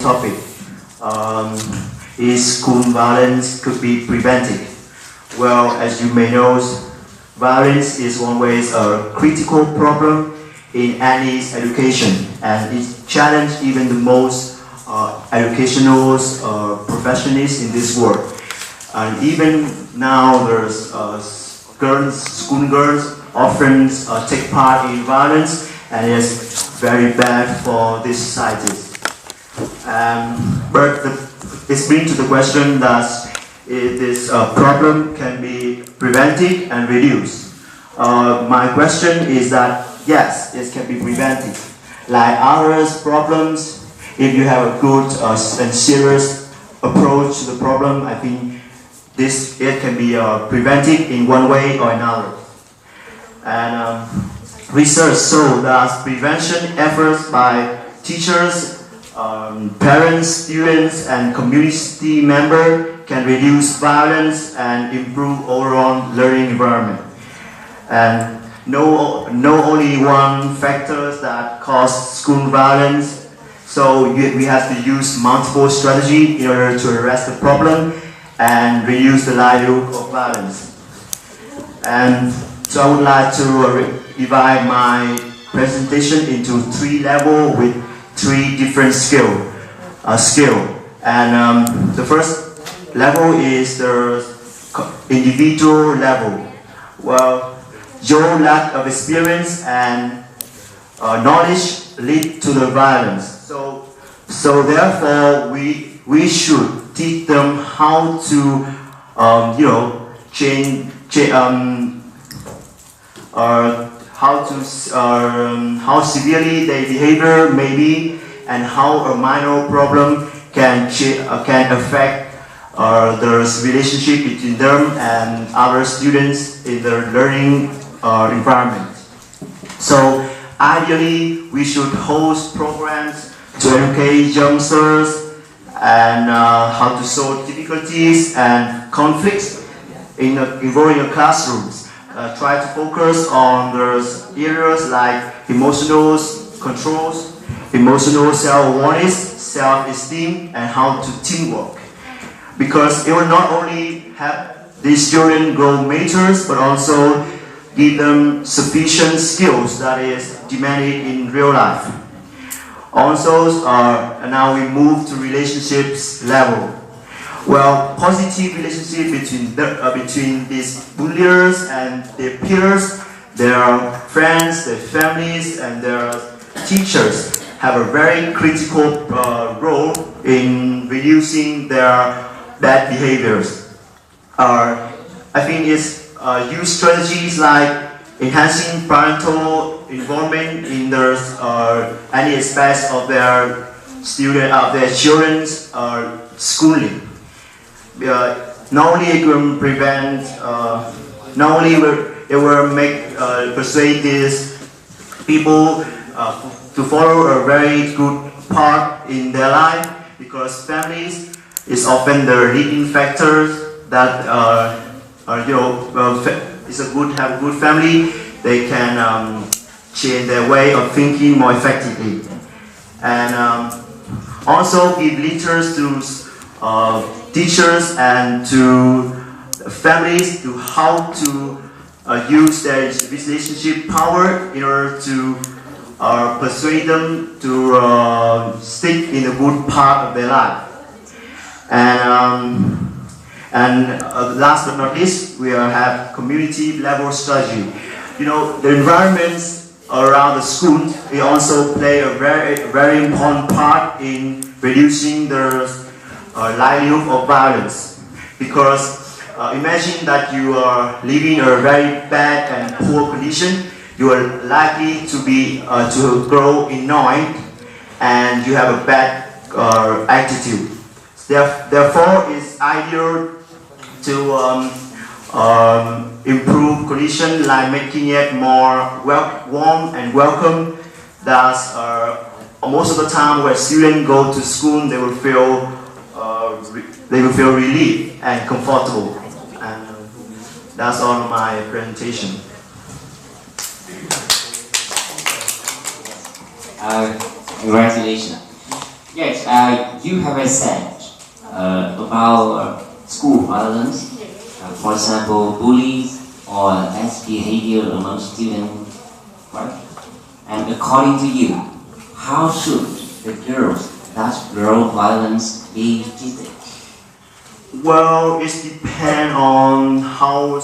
topic. Um, is school violence could be prevented? Well, as you may know, violence is always a critical problem in any education, and it challenges even the most educational professionals in this world. And even now, there's school girls often take part in violence, and it's very bad for this society. But it brings to the question that this problem can be prevented and reduced. My question is that yes, it can be prevented. Like other problems, if you have a good and serious approach to the problem, I think it can be prevented in one way or another. And research shows that prevention efforts by teachers, parents, students, and community members can reduce violence and improve overall learning environment. And no only one factor that causes school violence, so we have to use multiple strategies in order to address the problem and reduce the likelihood of violence. And so I would like to divide my presentation into 3 levels with 3 different skill. And the first level is the individual level. Well, your lack of experience and knowledge lead to the violence. So therefore, we should teach them how to, how severely their behavior may be, and how a minor problem can affect the relationship between them and other students in their learning environment. So ideally, we should host programs to educate youngsters and how to solve difficulties and conflicts involving classrooms. Try to focus on those areas like emotional controls, emotional self-awareness, self-esteem, and how to teamwork. Because it will not only have these children grow matures, but also give them sufficient skills that is demanded in real life. Also, now we move to relationships level. Well, positive relationship between these bullies and their peers, their friends, their families, and their teachers have a very critical role in reducing their bad behaviors. I think it's use strategies like enhancing parental involvement in their any aspects of their children's schooling. Not only it will prevent, not only it will make persuade these people to follow a very good part in their life, because families is often the leading factors that have a good family. They can change their way of thinking more effectively, and also give leaders to teachers and to families to how to use their relationship power in order to persuade them to stick in a good part of their life. And last but not least, we have community level strategy. The environments around the school, they also play a very important part in reducing the likelihood of violence. Because imagine that you are living in a very bad and poor condition, you are likely to be to grow annoyed, and you have a bad attitude. Therefore, it's ideal to improve condition, like making it more warm and welcome. Thus, most of the time when students go to school, they will feel relieved and comfortable. And that's all my presentation. Congratulations. Yes, you have said about school violence, for example, bullies or bad behavior among students, right? And according to you, how should the girls that girl violence be treated? Well, it depends on how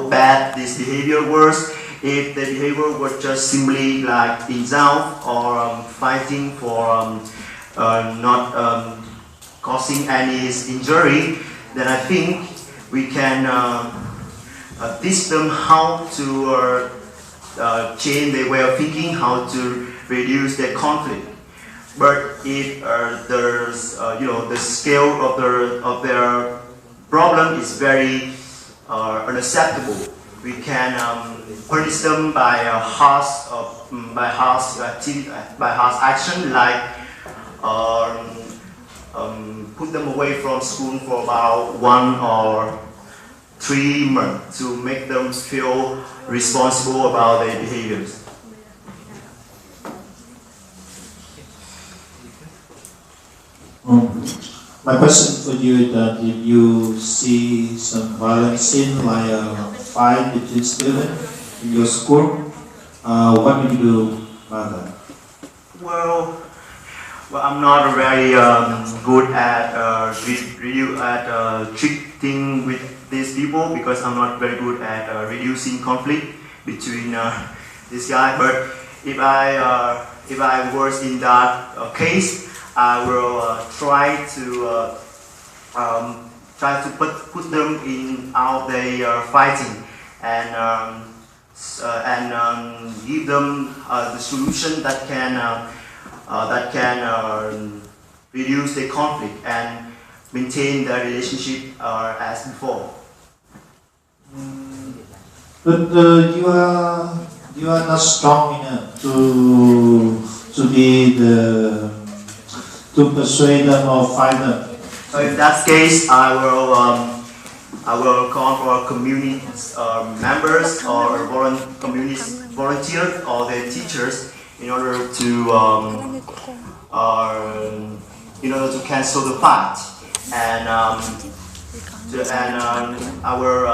bad this behavior was. If the behavior was just simply like insult or fighting for not causing any injury, then I think we can teach them how to change their way of thinking, how to reduce their conflict. But if there's the scale of their problem is very unacceptable, we can punish them by harsh action, like put them away from school for about 1 or 3 months to make them feel responsible about their behaviors. My question for you is that if you see some violent scene like a fight between students in your school, what do you do about that? Well, I'm not very good at treating with these people, because I'm not very good at reducing conflict between this guy. But if I was in that case, I will try to put them in how they are fighting, and give them the solution that can reduce the conflict and maintain the relationship as before. But you are not strong enough to persuade them or fight them. So in that case, I will call for community members or volunteers or their teachers in order to cancel the fight, and I will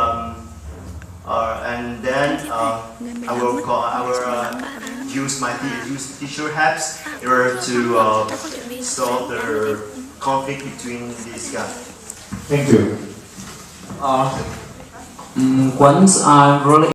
use my teacher helps in order to solve the conflict between these guys. Thank you. Once I really